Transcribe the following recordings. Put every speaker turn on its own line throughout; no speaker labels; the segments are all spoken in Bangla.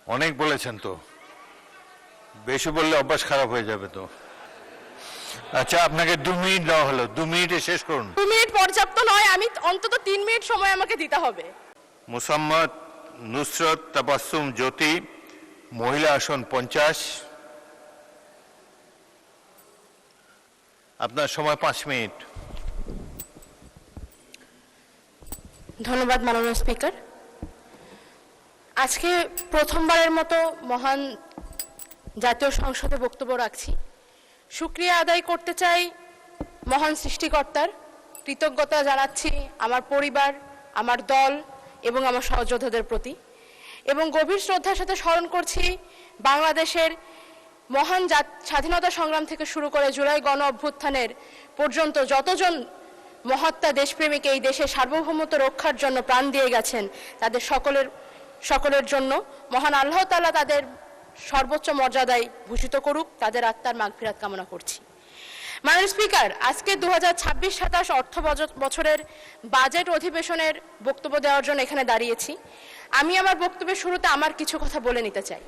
অনেক বলেছেন তো, বেশি বললে অভ্যাস খারাপ হয়ে যাবে তো। আচ্ছা, আপনাকে 2 মিনিট দেওয়া হলো, 2 মিনিটে শেষ করুন।
2 মিনিট পর্যাপ্ত নয়, আমি অন্তত 3 মিনিট সময় আমাকে দিতে হবে।
মুসাম্মদ নুসরত তাবাসসুম জ্যোতি, মহিলা আসন 50। আপনার সময় 5 মিনিট।
ধন্যবাদ মাননীয় স্পিকার। আজকে প্রথমবারের মতো মহান জাতীয় সংসদে বক্তব্য রাখছি। শুকরিয়া আদায় করতে চাই মহান সৃষ্টিকর্তার, কৃতজ্ঞতা জানাচ্ছি আমার পরিবার, আমার দল এবং আমার সহযোদ্ধাদের প্রতি, এবং গভীর শ্রদ্ধার সাথে স্মরণ করছি বাংলাদেশের মহান স্বাধীনতা সংগ্রাম থেকে শুরু করে জুলাই গণ অভ্যুত্থানের পর্যন্ত যতজন মহাত্মা দেশপ্রেমিক এই দেশের সার্বভৌমত্ব রক্ষার জন্য প্রাণ দিয়ে গেছেন, তাদের সকলের জন্য মহান আল্লাহ তাআলা তাদের সর্বোচ্চ মর্যাদায় ভূষিত করুক, তাদের আত্মার মাগফিরাত কামনা করছি। মাননীয় স্পিকার, আজকে 2026-27 অর্থ বছরের বাজেট অধিবেশনের বক্তব্য দেওয়ার জন্য এখানে দাঁড়িয়েছি। আমি আমার বক্তব্যের শুরুতে আমার কিছু কথা বলে নিতে চাই।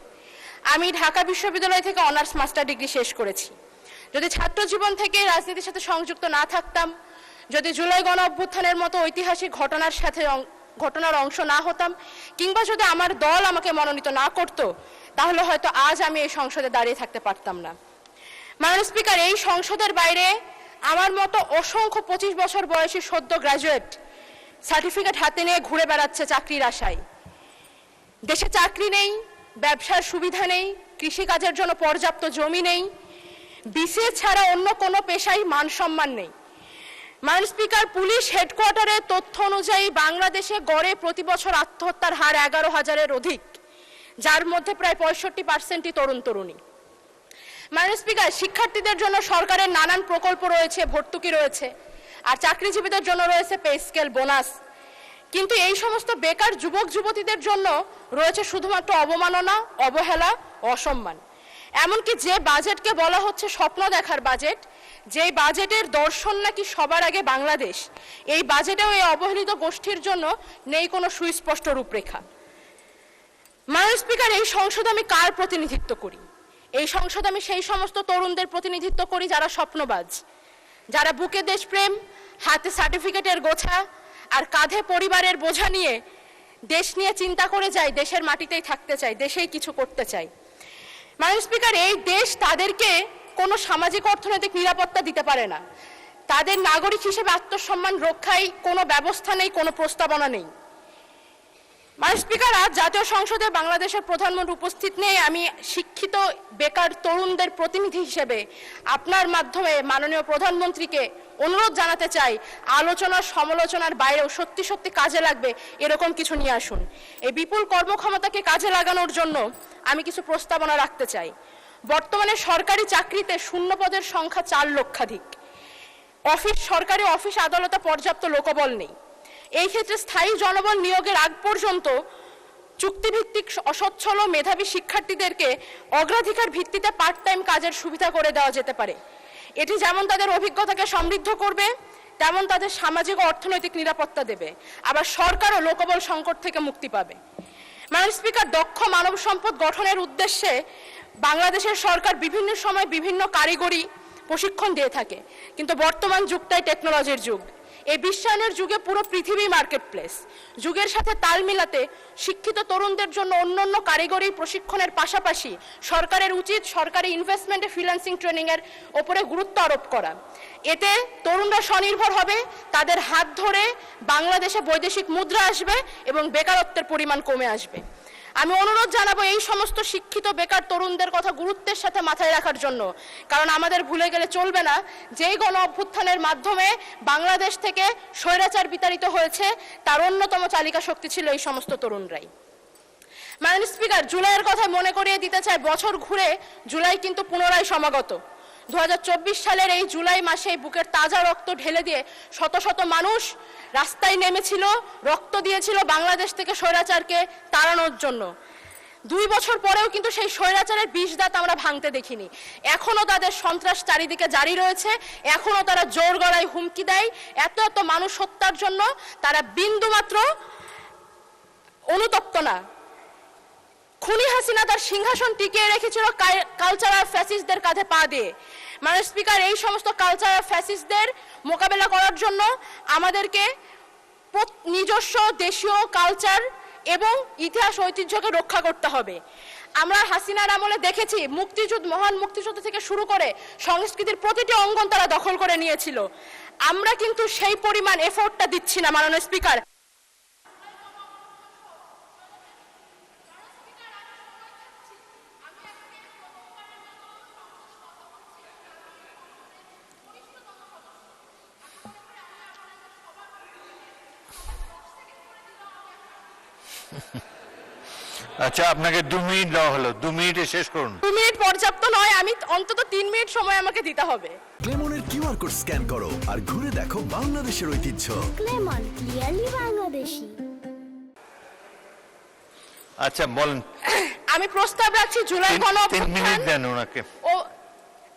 আমি ঢাকা বিশ্ববিদ্যালয় থেকে অনার্স মাস্টার ডিগ্রি শেষ করেছি। যদি ছাত্র জীবন থেকে রাজনীতির সাথে সংযুক্ত না থাকতাম, যদি জুলাই গণ অভ্যুত্থানের মতো ঐতিহাসিক ঘটনার অংশ না হতাম, কিংবা যদি আমার দল আমাকে মনোনীত না করত, তাহলে হয়তো আজ আমি এই সংসদে দাঁড়িয়ে থাকতে পারতাম না। মাননীয় স্পিকার, এই সংসদের বাইরে আমার মতো অসংখ্য 25 বছর বয়সী সদ্য গ্র্যাজুয়েট সার্টিফিকেট হাতে নিয়ে ঘুরে বেড়াচ্ছে চাকরির আশায়। দেশে চাকরি নেই, ব্যবসার সুবিধা নেই, কৃষিকাজের জন্য পর্যাপ্ত জমি নেই, বিসিএস ছাড়া অন্য কোনো পেশায় মান সম্মান নেই। মাননীয় স্পিকার, পুলিশ হেডকোয়ার্টারের তথ্য অনুযায়ী বাংলাদেশে গড়ে প্রতি বছর আত্মহত্যার হার 11,000-এর অধিক, যার মধ্যে প্রায় 65%ই তরুণ তরুণী। মাননীয় স্পিকার, শিক্ষার্থীদের জন্য সরকারের নানান প্রকল্প রয়েছে, ভর্তুকি রয়েছে, আর চাকরিজীবীদের জন্য রয়েছে পে স্কেল, বোনাস, কিন্তু এই সমস্ত বেকার যুবক যুবতীদের জন্য রয়েছে শুধুমাত্র অবমাননা, অবহেলা, অসম্মান। এমনকি যে বাজেটকে বলা হচ্ছে স্বপ্ন দেখার বাজেট, যে বাজেটের দর্শন নাকি সবার আগে বাংলাদেশ, এই বাজেটেও এই অবহেলিত গোষ্ঠীর জন্য নেই কোনো সুস্পষ্ট রূপরেখা। মাননীয় স্পিকার, এই সংসদে আমি কার প্রতিনিধিত্ব করি? এই সংসদে আমি সেই সমস্ত তরুণদের প্রতিনিধিত্ব করি যারা স্বপ্নবাজ, যারা বুকে দেশপ্রেম, হাতে সার্টিফিকেটের গোছা আর কাঁধে পরিবারের বোঝা নিয়ে দেশ নিয়ে চিন্তা করে যায়, দেশের মাটিতেই থাকতে চায়, দেশেই কিছু করতে চায়। মাননীয় স্পিকার, এই দেশ তাদেরকে কোনো সামাজিক অর্থনৈতিক নিরাপত্তা দিতে পারে না, তাদের নাগরিক হিসেবে আত্মসম্মান রক্ষায় কোনো ব্যবস্থা নেই, কোনো প্রস্তাবনা নেই। মাননীয় স্পিকার, আজ জাতীয় সংসদে বাংলাদেশের প্রধানমন্ত্রী উপস্থিত নেই। আমি শিক্ষিত বেকার তরুণদের প্রতিনিধি হিসেবে আপনার মাধ্যমে মাননীয় প্রধানমন্ত্রীকে অনুরোধ জানাতে চাই, আলোচনা সমালোচনার বাইরেও সত্যি সত্যি কাজে লাগবে এরকম কিছু নিয়ে আসুন। এই বিপুল কর্মক্ষমতাকে কাজে লাগানোর জন্য আমি কিছু প্রস্তাবনা রাখতে চাই। বর্তমানে সরকারি চাকরিতে শূন্য পদের সংখ্যা 4 লক্ষাধিক। সরকারি অফিস আদালতে পর্যাপ্ত লোকবল নেই। এই ক্ষেত্রে স্থায়ী জনবল নিয়োগের আগ পর্যন্ত চুক্তিভিত্তিক অসচ্ছল মেধাবী শিক্ষার্থীদেরকে অগ্রাধিকার ভিত্তিতে পার্ট টাইম কাজের সুবিধা করে দেওয়া যেতে পারে। এটি যেমন তাদের অভিজ্ঞতাকে সমৃদ্ধ করবে, তেমন তাদের সামাজিক ও অর্থনৈতিক নিরাপত্তা দেবে, আবার সরকারও লোকবল সংকট থেকে মুক্তি পাবে। মাননীয় স্পিকার, দক্ষ মানব সম্পদ গঠনের উদ্দেশ্যে বাংলাদেশের সরকার বিভিন্ন সময় বিভিন্ন কারিগরি প্রশিক্ষণ দিয়ে থাকে, কিন্তু বর্তমান যুগটাই টেকনোলজির যুগ। এই বিশ্বায়নের যুগে পুরো পৃথিবী মার্কেট প্লেস। যুগের সাথে তাল মিলাতে শিক্ষিত তরুণদের জন্য অন্যান্য কারিগরি প্রশিক্ষণের পাশাপাশি সরকারের উচিত সরকারি ইনভেস্টমেন্টে ফ্রিল্যান্সিং ট্রেনিংয়ের ওপরে গুরুত্ব আরোপ করা। এতে তরুণরা স্বনির্ভর হবে, তাদের হাত ধরে বাংলাদেশে বৈদেশিক মুদ্রা আসবে এবং বেকারত্বের পরিমাণ কমে আসবে। আমি অনুরোধ জানাবো এই সমস্ত শিক্ষিত বেকার তরুণদের কথা গুরুত্বের সাথে মাথায় রাখার জন্য, কারণ আমাদের ভুলে গেলে চলবে না যেই গণ অভ্যুত্থানের মাধ্যমে বাংলাদেশ থেকে স্বৈরাচার বিতাড়িত হয়েছে, তার অন্যতম চালিকা শক্তি ছিল এই সমস্ত তরুণরাই। মাননীয় স্পিকার, জুলাইয়ের কথা মনে করিয়ে দিতে চাই, বছর ঘুরে জুলাই কিন্তু পুনরায় সমাগত। 2024 সালের এই জুলাই মাসে বুকের তাজা রক্ত ঢেলে দিয়ে শত শত মানুষ রাস্তায় নেমেছিল, রক্ত দিয়েছিল বাংলাদেশ থেকে স্বৈরাচারকে তাড়ানোর জন্য। 2 বছর পরেও কিন্তু সেই স্বৈরাচারের বিষ দাঁত আমরা ভাঙতে দেখিনি। এখনো তাদের সন্ত্রাস চারিদিকে জারি রয়েছে, এখনো তারা জোর গলায় হুমকি দেয়। এত এত মানুষ হত্যার জন্য তারা বিন্দুমাত্র অনুতপ্ত না। খুনি হাসিনা তার সিংহাসন টিকিয়ে রেখেছিল কালচারাল ফ্যাসিস্টদের কাঁধে পা দিয়ে। মাননীয় স্পিকার, এই সমস্ত কালচারাল ফ্যাসিস্টদের মোকাবেলা করার জন্য আমাদেরকে নিজস্ব দেশীয় কালচার এবং ইতিহাস ঐতিহ্যকে রক্ষা করতে হবে। আমরা হাসিনার আমলে দেখেছি মহান মুক্তিযুদ্ধ থেকে শুরু করে সংস্কৃতির প্রতিটি অঙ্গন তারা দখল করে নিয়েছিল। আমরা কিন্তু সেই পরিমাণ এফোর্টটা দিচ্ছি না মাননীয় স্পিকার।
আচ্ছা, আপনাকে 2 মিনিট দেওয়া হলো, 2 মিনিটে শেষ করুন।
2 মিনিট পর্যাপ্ত নয়, আমি অন্তত 3 মিনিট সময় আমাকে দিতে হবে।
ক্লেমনের কিউআর কোড স্ক্যান করো আর ঘুরে দেখো বাংলাদেশের ঐতিহ্য।
ক্লেমন, ক্লিয়ারলি বাংলাদেশি।
আচ্ছা বলেন।
আমি প্রস্তাব রাখছি জুলাই
3 মিনিট দেন ওনাকে।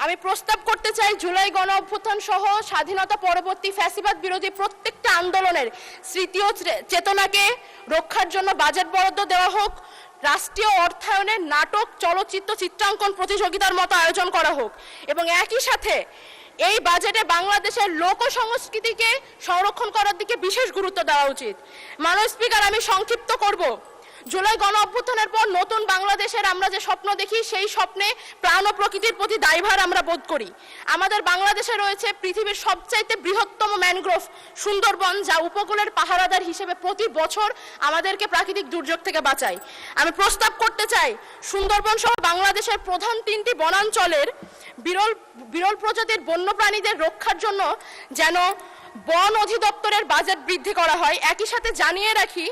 আমি প্রস্তাব করতে চাই জুলাই গণ অভ্যুত্থান সহ স্বাধীনতা পরবর্তী ফ্যাসিবাদ বিরোধী প্রত্যেকটা আন্দোলনের স্মৃতি ও চেতনাকে রক্ষার জন্য বাজেট বরাদ্দ দেওয়া হোক। রাষ্ট্রীয় অর্থায়নে নাটক, চলচ্চিত্র, চিত্রাঙ্কন প্রতিযোগিতার মতো আয়োজন করা হোক এবং একই সাথে এই বাজেটে বাংলাদেশের লোক সংস্কৃতিকে সংরক্ষণ করার দিকে বিশেষ গুরুত্ব দেওয়া উচিত। মাননীয় স্পিকার, আমি সংক্ষিপ্ত করব। জুলাই গণ অভ্যুত্থানের পর নতুন বাংলাদেশের আমরা যে স্বপ্ন দেখি, সেই স্বপ্নে প্রাণ ও প্রকৃতির প্রতি দায়ভার আমরা বোধ করি। আমাদের বাংলাদেশে রয়েছে পৃথিবীর সবচাইতে বৃহত্তম ম্যানগ্রোভ সুন্দরবন, যা উপকূলের পাহারাদার হিসেবে প্রতি বছর আমাদেরকে প্রাকৃতিক দুর্যোগ থেকে বাঁচায়। আমি প্রস্তাব করতে চাই সুন্দরবন সহ বাংলাদেশের প্রধান 3টি বনাঞ্চলের বিরল প্রজাতির বন্যপ্রাণীদের রক্ষার জন্য যেন বন অধিদপ্তরের বাজেট বৃদ্ধি করা হয়। একই সাথে জানিয়ে রাখি,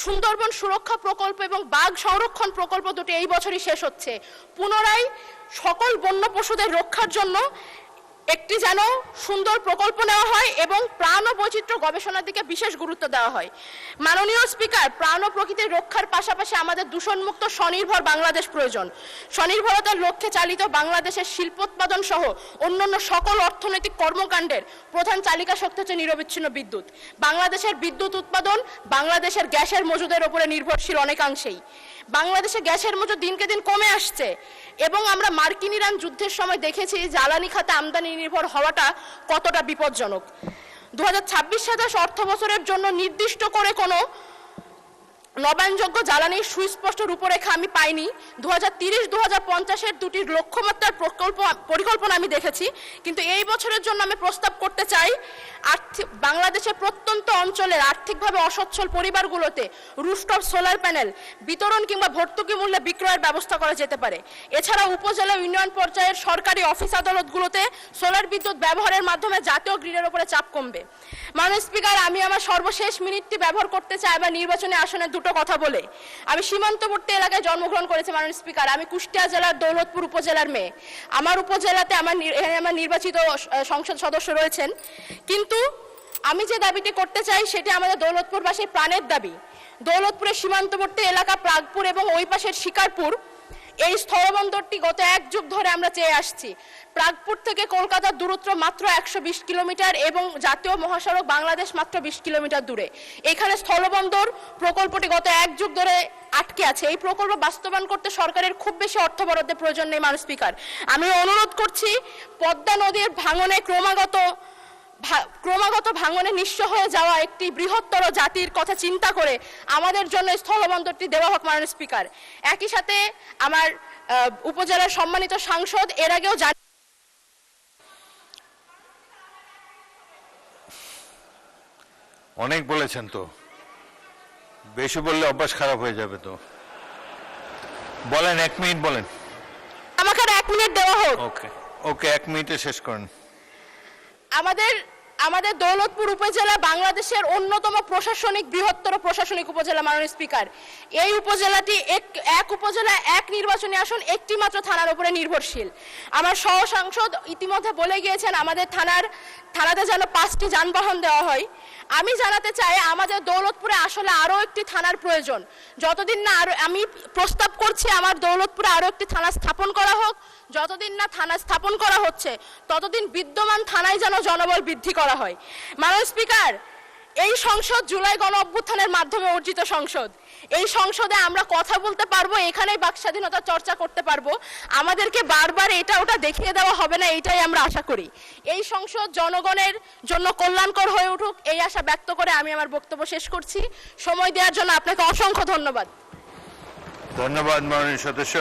সুন্দরবন সুরক্ষা প্রকল্প এবং বাঘ সংরক্ষণ প্রকল্প দুটি এই বছরই শেষ হচ্ছে। পুনরায় সকল বন্য পশুদের রক্ষার জন্য একটি যেন সুন্দর প্রকল্প নেওয়া হয় এবং প্রাণ ও বৈচিত্র্য গবেষণার দিকে বিশেষ গুরুত্ব দেওয়া হয়। মাননীয় স্পিকার, প্রাণ ও প্রকৃতির রক্ষার পাশাপাশি আমাদের দূষণমুক্ত স্বনির্ভর বাংলাদেশ প্রয়োজন। স্বনির্ভরতার লক্ষ্যে চালিত বাংলাদেশের শিল্পোৎপাদন সহ অন্যান্য সকল অর্থনৈতিক কর্মকাণ্ডের প্রধান চালিকা শক্তি হচ্ছে নিরবিচ্ছিন্ন বিদ্যুৎ। বাংলাদেশের বিদ্যুৎ উৎপাদন বাংলাদেশের গ্যাসের মজুদের উপরে নির্ভরশীল অনেকাংশেই। বাংলাদেশে গ্যাসের মজুদ দিনকে দিন কমে আসছে এবং আমরা মার্কিন ইরান যুদ্ধের সময় দেখেছি জ্বালানি খাতে আমদানি নির্ভর হওয়াটা কতটা বিপজ্জনক। 2026-27 অর্থ বছরের জন্য নির্দিষ্ট করে কোনো নবায়নযোগ্য জ্বালানির সুস্পষ্ট রূপরেখা আমি পাইনি। 2030-2050-এর দুটি লক্ষ্যমাত্রার পরিকল্পনা আমি দেখেছি, কিন্তু এই বছরের জন্য আমি প্রস্তাব করতে চাই বাংলাদেশের প্রত্যন্ত অঞ্চলের আর্থিকভাবে অসচ্ছল পরিবারগুলোতে রুফটপ সোলার প্যানেল বিতরণ কিংবা ভর্তুকি মূল্যে বিক্রয়ের ব্যবস্থা করা যেতে পারে। এছাড়া উপজেলা ইউনিয়ন পর্যায়ের সরকারি অফিস আদালতগুলোতে সোলার বিদ্যুৎ ব্যবহারের মাধ্যমে জাতীয় গ্রিডের উপরে চাপ কমবে। মাননীয় স্পিকার, আমি আমার সর্বশেষ মিনিটটি ব্যবহার করতে চাই বা নির্বাচনী আসনে দুটো কথা বলে। আমি সীমান্তবর্তী এলাকায় জন্মগ্রহণ করেছি মাননীয় স্পিকার। আমি কুষ্টিয়া জেলার দৌলতপুর উপজেলার মেয়ে। আমার উপজেলাতে আমার নির্বাচিত সংসদ সদস্য রয়েছেন, কিন্তু আমি যে দাবিটি করতে চাই সেটি আমাদের দৌলতপুরবাসীর প্রাণের দাবি। দৌলতপুরের সীমান্তবর্তী এলাকা প্রাগপুর এবং ওই পাশের শিকারপুর, এই স্থলবন্দরটি গত 1 যুগ ধরে আমরা চেয়ে আসছি। প্রাগপুর থেকে কলকাতার দূরত্ব মাত্র 120 কিলোমিটার এবং জাতীয় মহাসড়ক বাংলাদেশ মাত্র 20 কিলোমিটার দূরে। এখানে স্থলবন্দর প্রকল্পটি গত 1 যুগ ধরে আটকে আছে। এই প্রকল্প বাস্তবায়ন করতে সরকারের খুব বেশি অর্থ বরাদ্দের প্রয়োজন নেই। মাননীয় স্পিকার, আমি অনুরোধ করছি পদ্মা নদীর ভাঙনে ক্রমাগত ভাঙনে নিঃস্ব হয়ে যাওয়া একটি বৃহত্তর জাতির কথা চিন্তা করে আমাদের জন্য স্থলবন্দরটি দেওয়া হোক মাননীয় স্পিকার। একই সাথে আমার উপজেলার সম্মানিত সাংসদ এর আগেও
অনেক বলেছেন, তো বেশি বললে অভ্যাস খারাপ হয়ে যাবে। তো বলেন, 1 মিনিট বলেন।
আমাকে 1 মিনিট দেওয়া হোক।
ওকে 1 মিনিটে শেষ করেন।
আমাদের দৌলতপুর উপজেলা বাংলাদেশের অন্যতম বৃহত্তর প্রশাসনিক উপজেলা মাননীয় স্পিকার। এই উপজেলাটি এক উপজেলা এক নির্বাচনী আসন একটি মাত্র থানার উপরে নির্ভরশীল। আমার সহ সাংসদ ইতিমধ্যে বলে গিয়েছেন আমাদের থানাতে যেন 5টি যানবাহন দেওয়া হয়। আমি জানাতে চাই আমাদের দৌলতপুরে আসলে আরো একটি থানার প্রয়োজন। যতদিন না আমি প্রস্তাব করছি আমার দৌলতপুরে আরো একটি থানা স্থাপন করা হোক। যতদিন না থানা স্থাপন করা হচ্ছে ততদিন বিদ্যমান থানায় যেন জনবল বৃদ্ধি করা হয়। মাননীয় স্পিকার, এই সংসদ জুলাই গণ অভ্যুত্থানের মাধ্যমে অর্জিত সংসদ। এই সংসদে আমরা কথা বলতে পারবো, এখানেই বাক স্বাধীনতা চর্চা করতে পারবো। আমাদেরকে বারবার এটা ওটা দেখিয়ে দেওয়া হবে না, এইটাই আমরা আশা করি। এই সংসদ জনগণের জন্য কল্যাণকর হয়ে উঠুক, এই আশা ব্যক্ত করে আমি আমার বক্তব্য শেষ করছি। সময় দেওয়ার জন্য আপনাকে অসংখ্য ধন্যবাদ।
ধন্যবাদ মাননীয় সদস্য।